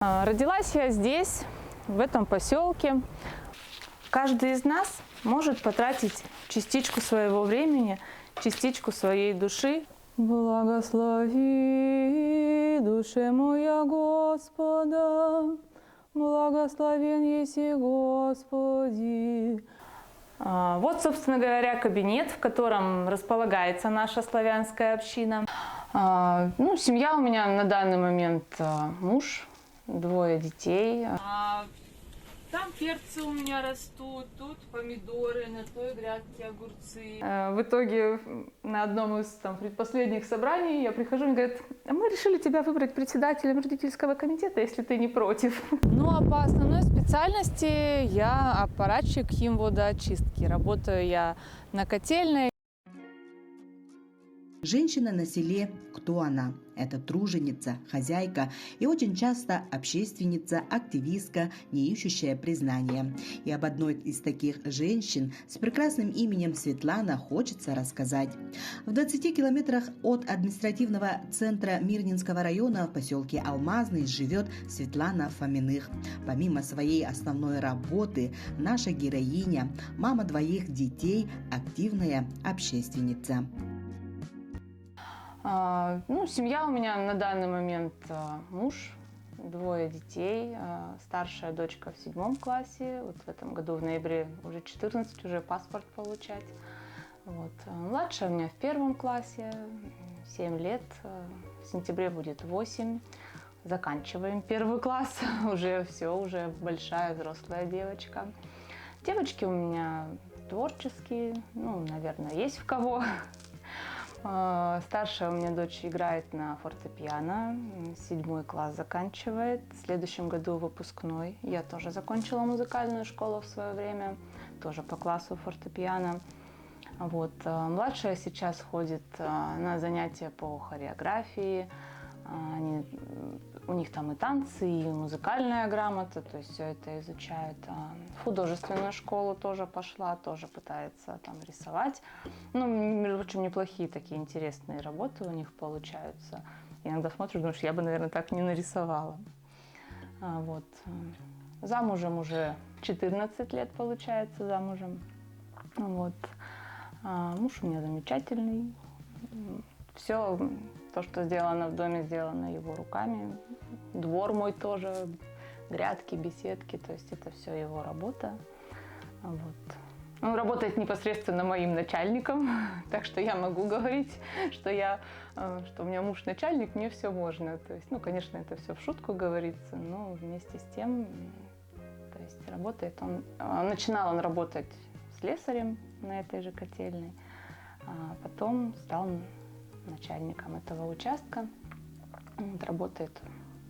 Родилась я здесь, в этом поселке. Каждый из нас может потратить частичку своего времени, частичку своей души. Благослови, душе моя Господа, благословен еси Господи. Вот, собственно говоря, кабинет, в котором располагается наша славянская община. Семья у меня на данный момент муж, 2 детей. Там перцы у меня растут, тут помидоры, на той грядке огурцы. В итоге на одном из предпоследних собраний я прихожу и говорят: мы решили тебя выбрать председателем родительского комитета, если ты не против. Ну а по основной специальности я аппаратчик химводоочистки. Работаю я на котельной. Женщина на селе – кто она? Это труженица, хозяйка и очень часто общественница, активистка, не ищущая признания. И об одной из таких женщин с прекрасным именем Светлана хочется рассказать. В 20 километрах от административного центра Мирнинского района в поселке Алмазный живет Светлана Фоминых. Помимо своей основной работы, наша героиня – мама 2 детей, активная общественница. Семья у меня на данный момент муж, 2 детей, старшая дочка в 7 классе, вот в этом году в ноябре уже 14, уже паспорт получать. Вот. Младшая у меня в 1 классе, 7 лет, в сентябре будет 8, заканчиваем 1 класс, уже все, уже большая взрослая девочка. Девочки у меня творческие, наверное, есть в кого. Старшая у меня дочь играет на фортепиано, 7 класс заканчивает, в следующем году выпускной. Я тоже закончила музыкальную школу в свое время, тоже по классу фортепиано. Вот. Младшая сейчас ходит на занятия по хореографии, у них там и танцы, и музыкальная грамота, то есть все это изучают. В художественную школу тоже пошла, тоже пытается там рисовать. Между прочим, неплохие такие интересные работы у них получаются. Иногда смотришь, думаешь, я бы, наверное, так не нарисовала. Вот. Замужем уже 14 лет, получается, замужем. Вот. Муж у меня замечательный. Все, то, что сделано в доме, сделано его руками. Двор мой тоже, грядки, беседки, то есть это все его работа. Вот. Он работает непосредственно моим начальником, так что я могу говорить, что у меня муж начальник, мне все можно. То есть, конечно, это все в шутку говорится, но вместе с тем, то есть работает он. Начинал он работать слесарем на этой же котельной, а потом стал начальником этого участка. Работает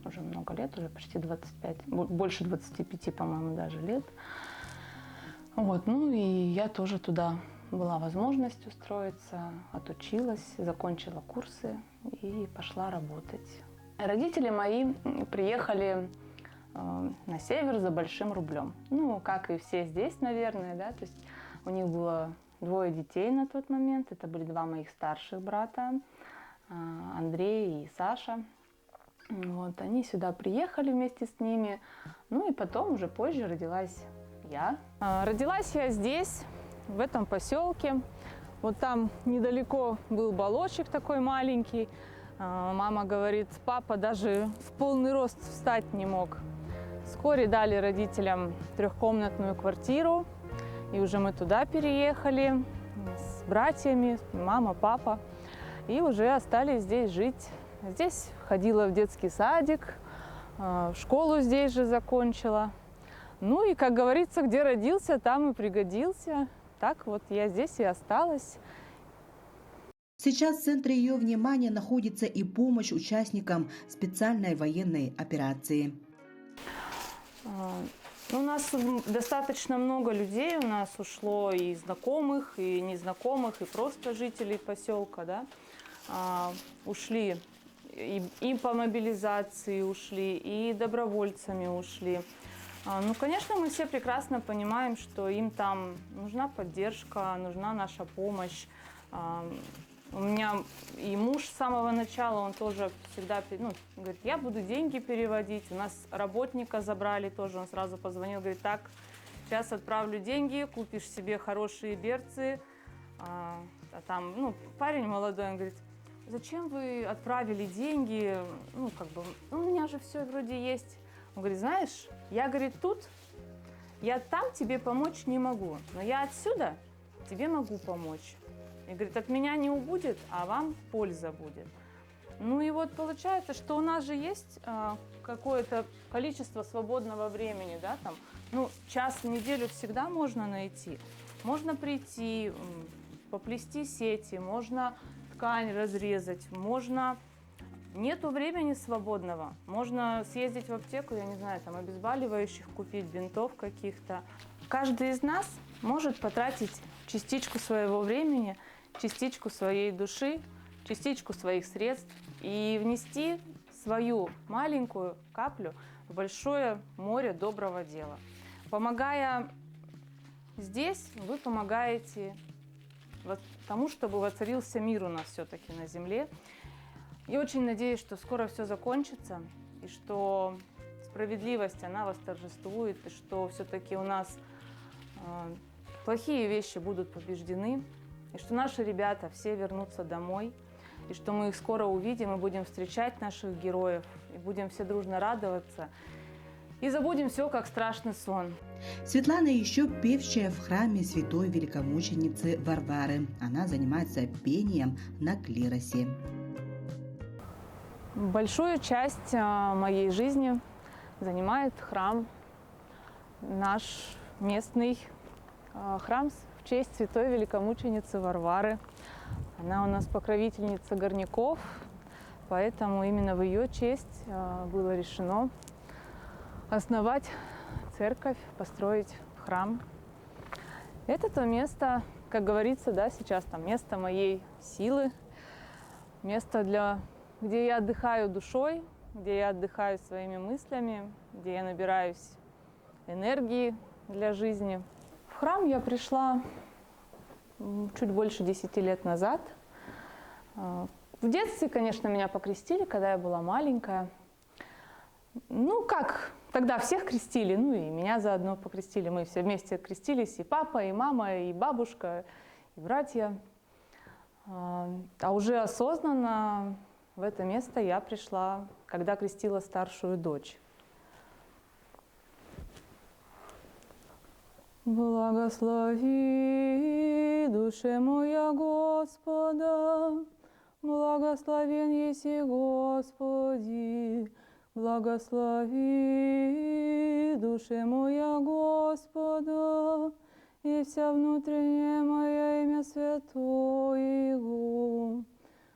уже много лет, уже почти 25, больше 25, по-моему, даже лет. Вот, и я тоже туда была возможность устроиться, отучилась, закончила курсы и пошла работать. Родители мои приехали на север за большим рублем. Как и все здесь, наверное, да, то есть у них было 2 детей на тот момент, это были 2 моих старших брата, Андрей и Саша. Вот, они сюда приехали вместе с ними, и потом уже позже родилась я. Родилась я здесь, в этом поселке. Вот там недалеко был балочек такой маленький. Мама говорит, папа даже в полный рост встать не мог. Вскоре дали родителям 3-комнатную квартиру, и уже мы туда переехали с братьями, мама, папа, и уже остались здесь жить. Здесь ходила в детский садик, в школу здесь же закончила. И, как говорится, где родился, там и пригодился. Так вот я здесь и осталась. Сейчас в центре ее внимания находится и помощь участникам специальной военной операции. У нас достаточно много людей, у нас ушло и знакомых, и незнакомых, и просто жителей поселка, да. Ушли и по мобилизации ушли, и добровольцами ушли. Конечно, мы все прекрасно понимаем, что им там нужна поддержка, нужна наша помощь. У меня и муж с самого начала, он тоже всегда, ну, говорит, я буду деньги переводить. У нас работника забрали тоже, он сразу позвонил, говорит, так, сейчас отправлю деньги, купишь себе хорошие берцы. А там, ну, парень молодой, он говорит, зачем вы отправили деньги, ну, как бы, ну, у меня же все вроде есть. Он говорит, знаешь, я, говорит, тут, я там тебе помочь не могу, но я отсюда тебе могу помочь. И говорит, от меня не убудет, а вам польза будет. Ну и вот получается, что у нас же есть какое-то количество свободного времени, да, там, ну, час в неделю всегда можно найти. Можно прийти, поплести сети, можно ткань разрезать, можно... Нету времени свободного, можно съездить в аптеку, я не знаю, там, обезболивающих купить, бинтов каких-то. Каждый из нас может потратить частичку своего времени, частичку своей души, частичку своих средств и внести свою маленькую каплю в большое море доброго дела. Помогая здесь, вы помогаете тому, чтобы воцарился мир у нас все-таки на земле. И очень надеюсь, что скоро все закончится, и что справедливость, она восторжествует, и что все-таки у нас плохие вещи будут побеждены, и что наши ребята все вернутся домой, и что мы их скоро увидим и будем встречать наших героев, и будем все дружно радоваться, и забудем все, как страшный сон. Светлана еще певчая в храме святой великомученицы Варвары. Она занимается пением на клиросе. Большую часть моей жизни занимает храм, наш местный храм в честь святой великомученицы Варвары. Она у нас покровительница горняков, поэтому именно в ее честь было решено основать церковь, построить храм. Это то место, как говорится, да, сейчас там место моей силы, место где я отдыхаю душой, где я отдыхаю своими мыслями, где я набираюсь энергии для жизни. В храм я пришла чуть больше 10 лет назад. В детстве, конечно, меня покрестили, когда я была маленькая. Ну, как, тогда всех крестили, ну и меня заодно покрестили. Мы все вместе крестились, и папа, и мама, и бабушка, и братья. А уже осознанно в это место я пришла, когда крестила старшую дочь. Благослови, душе моя, Господа, благословен еси Господи, благослови, душе моя, Господа, и вся внутренняя моя имя святое Его.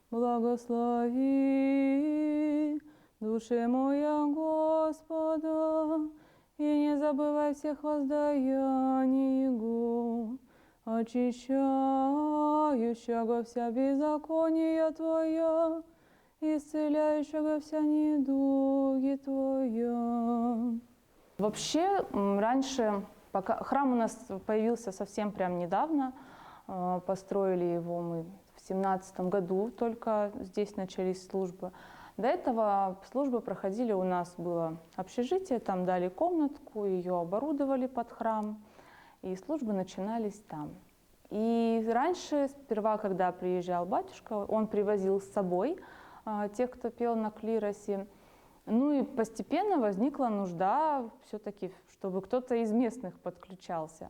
Благослови, душе моя, Господа, и не забывай всех воздаяний Его, очищающего вся беззакония Твоя, исцеляющего вся недуги Твоя. Вообще, раньше, пока храм у нас появился совсем прям недавно, построили его мы в 2017 году, только здесь начались службы. До этого службы проходили, у нас было общежитие, там дали комнатку, ее оборудовали под храм, и службы начинались там. И раньше, сперва, когда приезжал батюшка, он привозил с собой тех, кто пел на клиросе. Ну и постепенно возникла нужда все-таки, чтобы кто-то из местных подключался.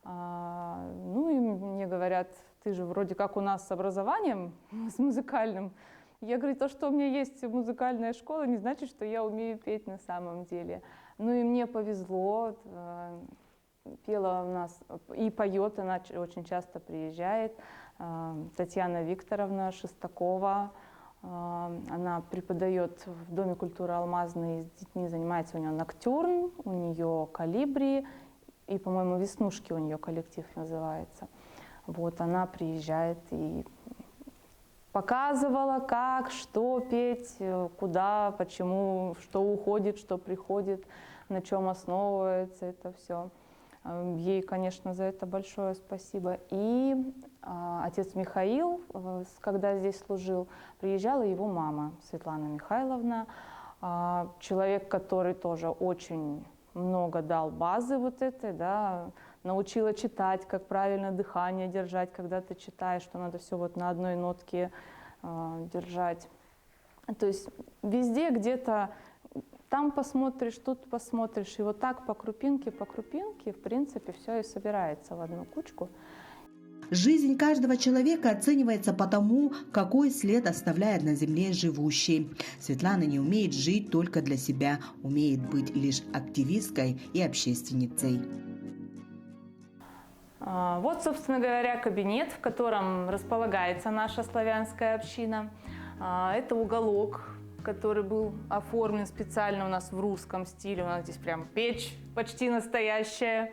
Ну и мне говорят, ты же вроде как у нас с образованием, с музыкальным. Я говорю, то, что у меня есть музыкальная школа, не значит, что я умею петь на самом деле. Ну и мне повезло, пела у нас и поет, она очень часто приезжает, Татьяна Викторовна Шестакова. Она преподает в Доме культуры «Алмазный», с детьми занимается, у нее «Ноктюрн», у нее «Калибри», и, по-моему, «Веснушки» у нее коллектив называется. Вот, она приезжает и показывала, как, что петь, куда, почему, что уходит, что приходит, на чем основывается это все. Ей, конечно, за это большое спасибо. И отец Михаил, когда здесь служил, приезжала его мама Светлана Михайловна, человек, который тоже очень много дал базы вот этой, да, научила читать, как правильно дыхание держать, когда ты читаешь, что надо все вот на одной нотке держать. То есть везде где-то там посмотришь, тут посмотришь, и вот так по крупинке, в принципе, все и собирается в одну кучку. Жизнь каждого человека оценивается по тому, какой след оставляет на земле живущий. Светлана не умеет жить только для себя, умеет быть лишь активисткой и общественницей. Вот, собственно говоря, кабинет, в котором располагается наша славянская община. Это уголок, который был оформлен специально у нас в русском стиле. У нас здесь прям печь почти настоящая.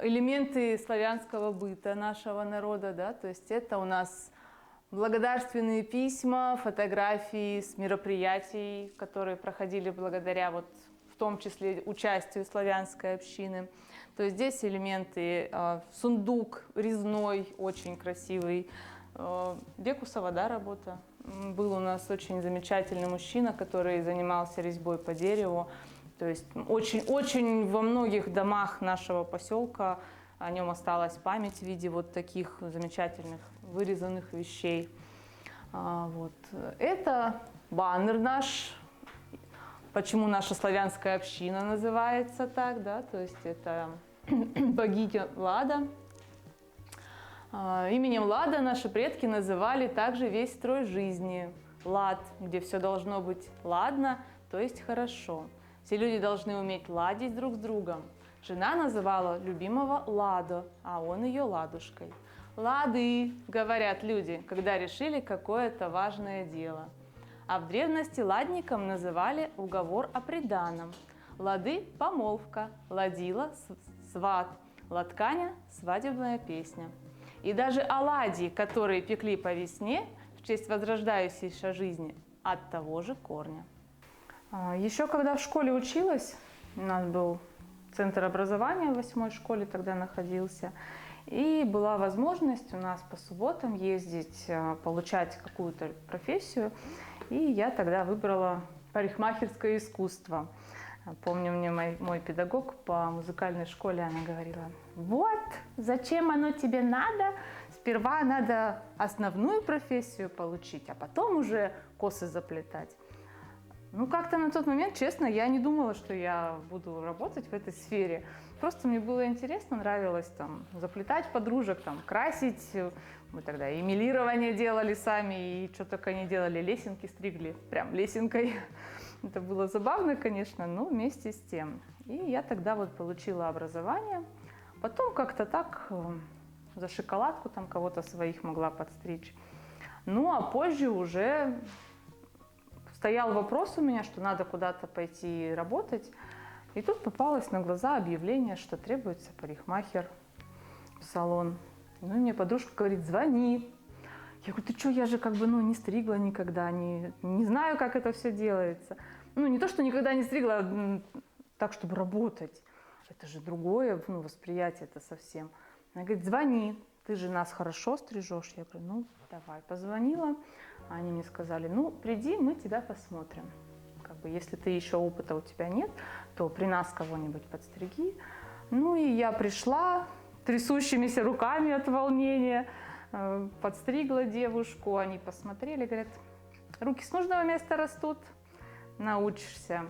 Элементы славянского быта нашего народа, да, то есть это у нас благодарственные письма, фотографии с мероприятий, которые проходили благодаря вот в том числе участию славянской общины. То есть здесь элементы сундук резной, очень красивый, Бекусова, да, работа. Был у нас очень замечательный мужчина, который занимался резьбой по дереву. То есть очень во многих домах нашего поселка о нем осталась память в виде вот таких замечательных вырезанных вещей. Вот. Это баннер наш, почему наша славянская община называется так, да, то есть это богиня Лада. Именем Лада наши предки называли также весь строй жизни. Лад, где все должно быть ладно, то есть хорошо. Все люди должны уметь ладить друг с другом. Жена называла любимого Ладо, а он ее Ладушкой. Лады, говорят люди, когда решили какое-то важное дело. А в древности ладником называли уговор о приданом. Лады – помолвка, ладила – сват, латканя – свадебная песня. И даже оладьи, которые пекли по весне в честь возрождающейся жизни, от того же корня. Еще когда в школе училась, у нас был центр образования в 8-й школе тогда находился, и была возможность у нас по субботам ездить, получать какую-то профессию, и я тогда выбрала парикмахерское искусство. Помню, мне мой педагог по музыкальной школе, она говорила: вот, зачем оно тебе надо? Сперва надо основную профессию получить, а потом уже косы заплетать. Ну, как-то на тот момент, честно, я не думала, что я буду работать в этой сфере. Просто мне было интересно, нравилось там заплетать подружек, там красить. Мы тогда и мелирование делали сами, и что только не делали, лесенки стригли, прям лесенкой. Это было забавно, конечно, но вместе с тем. И я тогда вот получила образование. Потом как-то так за шоколадку там кого-то своих могла подстричь. Ну, а позже уже стоял вопрос у меня, что надо куда-то пойти работать. И тут попалось на глаза объявление, что требуется парикмахер в салон. Ну и мне подружка говорит: звони. Я говорю: ты что, я же как бы не стригла никогда, не знаю, как это все делается. Ну, не то, что никогда не стригла так, чтобы работать. Это же другое восприятие это совсем. Она говорит: звони, ты же нас хорошо стрижешь. Я говорю: ну, давай. Позвонила. Они мне сказали: ну, приди, мы тебя посмотрим. Как бы, если ты еще опыта у тебя нет, то при нас кого-нибудь подстриги. Ну и я пришла трясущимися руками от волнения, подстригла девушку. Они посмотрели, говорят: руки с нужного места растут, научишься.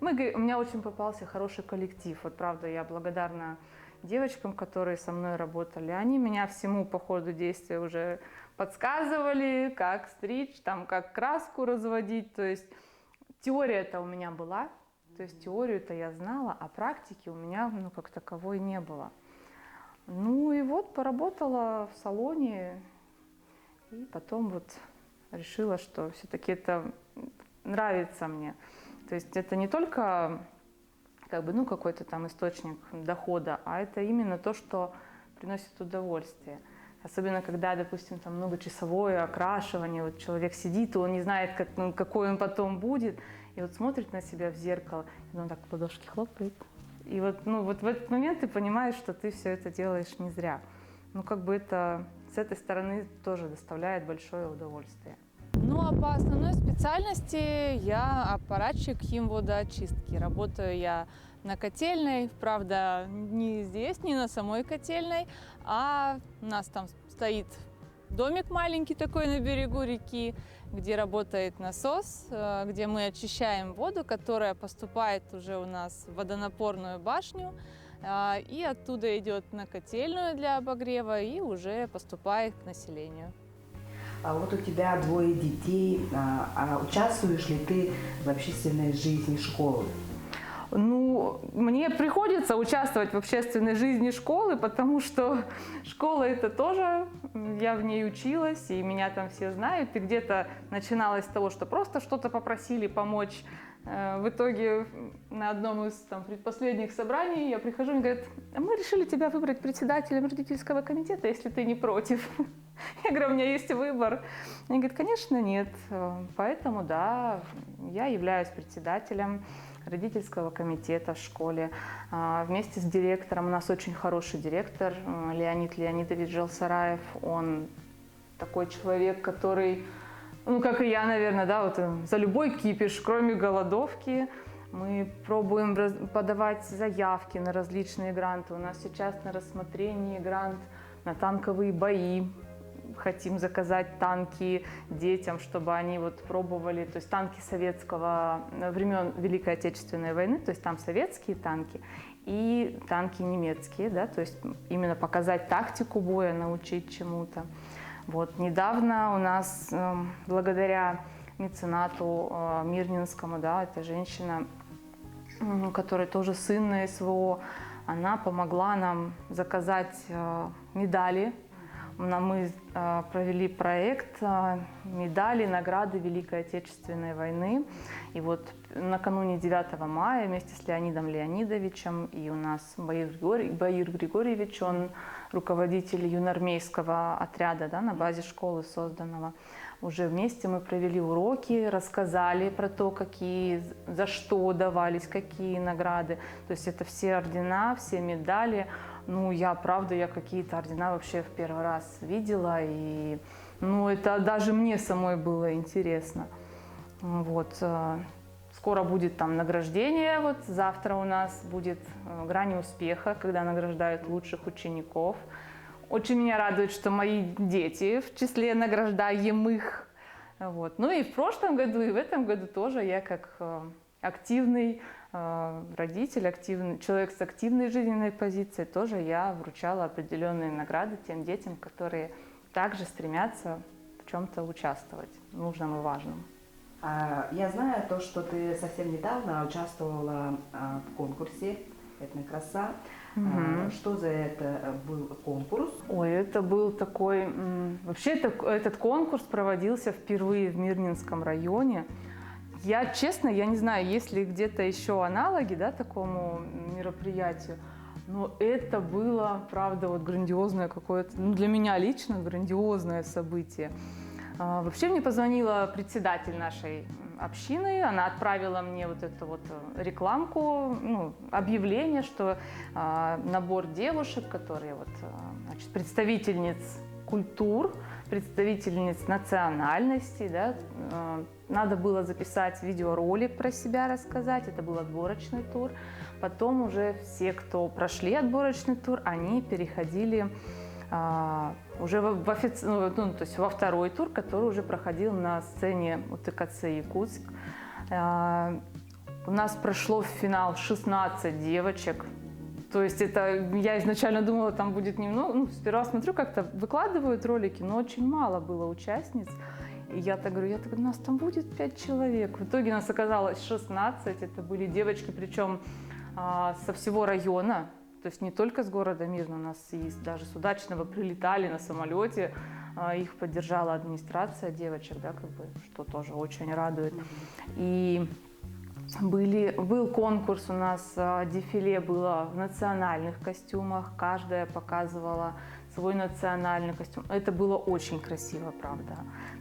У меня очень попался хороший коллектив. Вот правда, я благодарна девочкам, которые со мной работали. Они меня всему по ходу действия уже подсказывали, как стричь, там, как краску разводить. То есть теория-то у меня была, то есть теорию-то я знала, а практики у меня как таковой не было. Ну и вот поработала в салоне, и потом вот решила, что все-таки это нравится мне. То есть это не только какой-то там источник дохода, а это именно то, что приносит удовольствие. Особенно когда, допустим, там многочасовое окрашивание, вот человек сидит, и он не знает, какой он потом будет, и вот смотрит на себя в зеркало, и он так в ладошки хлопает, И вот, ну, вот в этот момент ты понимаешь, что ты все это делаешь не зря. Ну, как бы это с этой стороны тоже доставляет большое удовольствие. Ну, а по основной специальности я аппаратчик химводоочистки. Работаю я на котельной, правда, не здесь, не на самой котельной, а у нас там стоит домик маленький такой на берегу реки, где работает насос, где мы очищаем воду, которая поступает уже у нас в водонапорную башню, и оттуда идет на котельную для обогрева и уже поступает к населению. А вот у тебя двое детей. Участвуешь ли ты в общественной жизни школы? Ну, мне приходится участвовать в общественной жизни школы, потому что школа это тоже, я в ней училась, и меня там все знают, и где-то начиналось с того, что просто что-то попросили помочь. В итоге на одном из там, предпоследних собраний я прихожу и говорят: мы решили тебя выбрать председателем родительского комитета, если ты не против. Я говорю: у меня есть выбор. Они говорят: конечно, нет. Поэтому, да, я являюсь председателем родительского комитета в школе. Вместе с директором, у нас очень хороший директор, Леонид Леонидович Желсараев. Он такой человек, который, ну, как и я, наверное, да, вот за любой кипиш, кроме голодовки. Мы пробуем подавать заявки на различные гранты. У нас сейчас на рассмотрении грант на танковые бои. Хотим заказать танки детям, чтобы они вот пробовали, то есть танки советского времен Великой Отечественной войны, то есть там советские танки и танки немецкие, да, то есть именно показать тактику боя, научить чему-то. Вот недавно у нас, благодаря меценату Мирнинскому, да, это женщина, которая тоже сын на СВО, она помогла нам заказать медали. Мы провели проект «Медали, награды Великой Отечественной войны». И вот накануне 9 мая вместе с Леонидом Леонидовичем и у нас Баир Григорьевич, он руководитель юноармейского отряда, да, на базе школы созданного. Уже вместе мы провели уроки, рассказали про то, какие, за что давались, какие награды. То есть это все ордена, все медали. Ну, я какие-то ордена вообще в первый раз видела, и, ну, это даже мне самой было интересно. Вот. Скоро будет там награждение, вот завтра у нас будет грань успеха, когда награждают лучших учеников. Очень меня радует, что мои дети в числе награждаемых. Вот. Ну и в прошлом году, и в этом году тоже я как активный родитель, человек с активной жизненной позицией, тоже я вручала определенные награды тем детям, которые также стремятся в чем-то участвовать, нужном и важном. Я знаю то, что ты совсем недавно участвовала в конкурсе «Этная краса». Что за это был конкурс? Ой, это был такой... Вообще этот конкурс проводился впервые в Мирнинском районе. Честно, я не знаю, есть ли где-то еще аналоги, да, такому мероприятию, но это было, правда, вот грандиозное какое-то, ну, для меня лично грандиозное событие. Вообще мне позвонила председатель нашей общины, она отправила мне вот эту вот рекламку, ну, объявление, что набор девушек, которые вот, значит, представительниц культур, представительниц национальностей, да, надо было записать видеоролик про себя, рассказать, это был отборочный тур. Потом уже все, кто прошли отборочный тур, они переходили уже то есть во второй тур, который уже проходил на сцене УТКЦ «Якутск». У нас прошло в финал 16 девочек. То есть это, я изначально думала, там будет немного. Ну, сперва смотрю, как-то выкладывают ролики, но очень мало было участниц. И я так говорю, у нас там будет 5 человек. В итоге нас оказалось 16. Это были девочки, причем со всего района. То есть не только с города Мирно, у нас даже с Удачного прилетали на самолете. Их поддержала администрация девочек, да, как бы, что тоже очень радует. И был конкурс у нас, дефиле было в национальных костюмах, каждая показывала свой национальный костюм. Это было очень красиво, правда.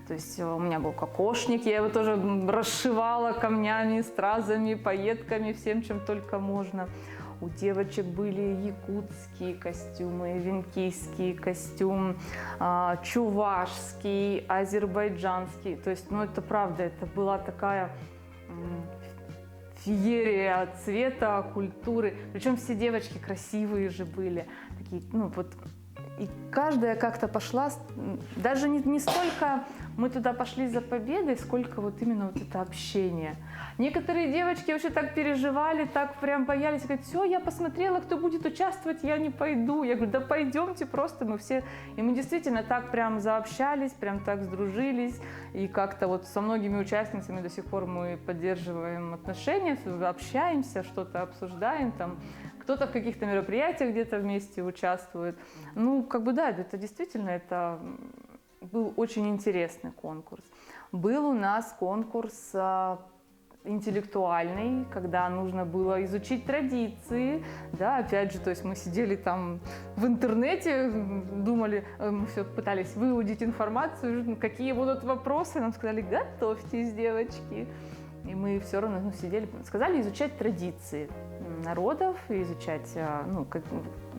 То есть у меня был кокошник, я его тоже расшивала камнями, стразами, пайетками, всем, чем только можно. У девочек были якутские костюмы, венкийский костюм, чувашский, азербайджанский. То есть, ну это правда, это была такая феерия цвета, культуры. Причем все девочки красивые же были. Такие, ну вот, и каждая как-то пошла, даже не столько мы туда пошли за победой, сколько вот именно вот это общение. Некоторые девочки вообще так переживали, так прям боялись, говорят, все, я посмотрела, кто будет участвовать, я не пойду. Я говорю, да пойдемте просто, мы все. И мы действительно так прям заобщались, прям так сдружились. И как-то вот со многими участницами до сих пор мы поддерживаем отношения, общаемся, что-то обсуждаем там. Кто-то в каких-то мероприятиях где-то вместе участвует. Ну, как бы да, это действительно, это был очень интересный конкурс. Был у нас конкурс интеллектуальный, когда нужно было изучить традиции, да, опять же, то есть мы сидели там в интернете, думали, мы все пытались выудить информацию, какие будут вопросы, нам сказали, готовьтесь, девочки. И мы все равно сидели, сказали изучать традиции народов, изучать, ну,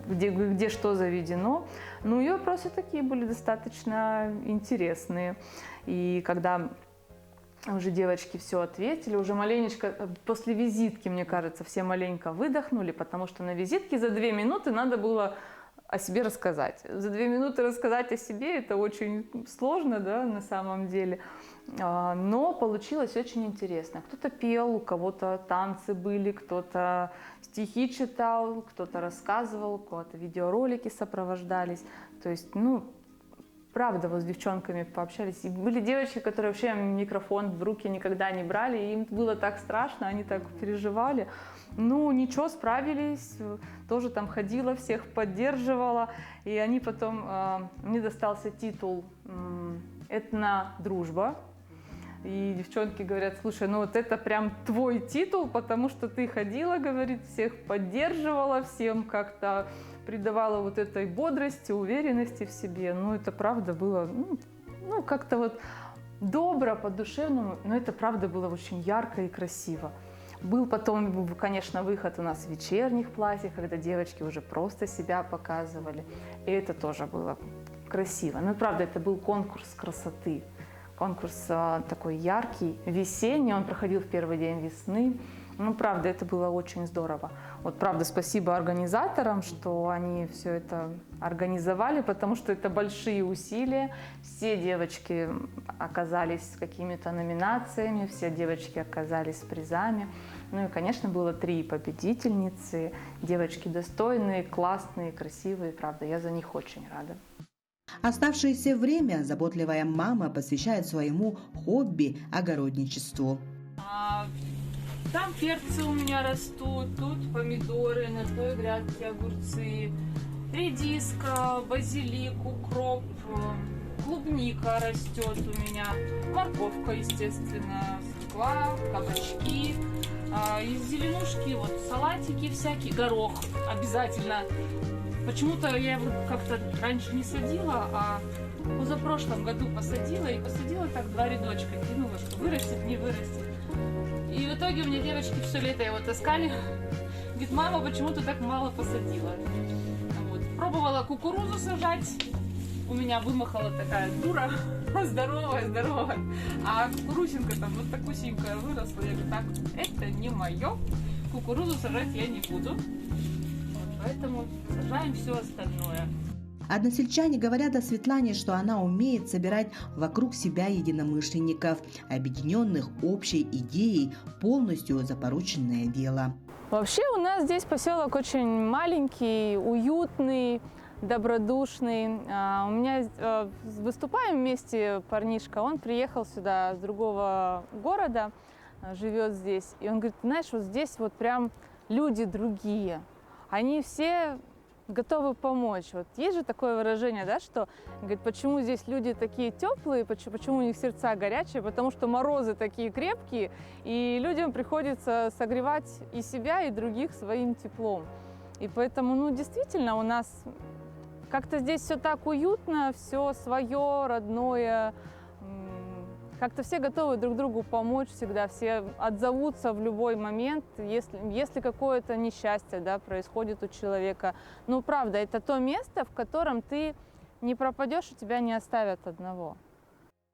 где что заведено. Ну и вопросы такие были достаточно интересные. И когда уже девочки все ответили, уже маленечко, после визитки, мне кажется, все маленько выдохнули, потому что на визитке за 2 минуты надо было о себе рассказать. За 2 минуты рассказать о себе – это очень сложно, да, на самом деле. Но получилось очень интересно. Кто-то пел, у кого-то танцы были, кто-то стихи читал, кто-то рассказывал, у кого-то видеоролики сопровождались. То есть, ну, правда, вот с девчонками пообщались. И были девочки, которые вообще микрофон в руки никогда не брали, и им было так страшно, они так переживали. Ну, ничего, справились, тоже там ходила, всех поддерживала. И они потом, мне достался титул «Этнодружба». И девчонки говорят, слушай, ну вот это прям твой титул, потому что ты ходила, говорит, всех поддерживала, всем как-то придавала вот этой бодрости, уверенности в себе. Ну, это правда было, ну как-то вот добро, по-душевному, но это правда было очень ярко и красиво. Был потом, конечно, выход у нас в вечерних платьях, когда девочки уже просто себя показывали. И это тоже было красиво. Ну, правда, это был конкурс красоты. Конкурс такой яркий, весенний, он проходил в первый день весны. Ну, правда, это было очень здорово. Вот, правда, спасибо организаторам, что они все это организовали, потому что это большие усилия. Все девочки оказались с какими-то номинациями, все девочки оказались с призами. Ну и, конечно, было 3 победительницы. Девочки достойные, классные, красивые, правда, я за них очень рада. Оставшееся время заботливая мама посвящает своему хобби – огородничеству. Там перцы у меня растут, тут помидоры, на той грядке огурцы, редиска, базилик, укроп, клубника растет у меня, морковка, естественно, свекла, кабачки, из зеленушки вот салатики всякие, горох обязательно. Почему-то я его как-то раньше не садила, а позапрошлом году посадила, и посадила так 2 рядочка, кинула, что вырастет, не вырастет. И в итоге у меня девочки все лето его таскали. Говорит, мама, почему ты так мало посадила? Вот. Пробовала кукурузу сажать, у меня вымахала такая дура, здоровая, а кукурузинка там вот такусенькая выросла. Я говорю, так, это не мое, кукурузу сажать я не буду. Поэтому сажаем все остальное. Односельчане говорят о Светлане, что она умеет собирать вокруг себя единомышленников, объединенных общей идеей, полностью за порученное дело. Вообще у нас здесь поселок очень маленький, уютный, добродушный. У меня выступаем вместе парнишка, он приехал сюда с другого города, живет здесь. И он говорит, знаешь, вот здесь вот прям люди другие. Они все готовы помочь. Вот есть же такое выражение, да, что, говорит, почему здесь люди такие теплые, почему у них сердца горячие, потому что морозы такие крепкие, и людям приходится согревать и себя, и других своим теплом. И поэтому, ну, действительно, у нас как-то здесь все так уютно, все свое, родное, как-то все готовы друг другу помочь всегда, все отзовутся в любой момент, если какое-то несчастье, да, происходит у человека. Ну, правда, это то место, в котором ты не пропадешь и тебя не оставят одного.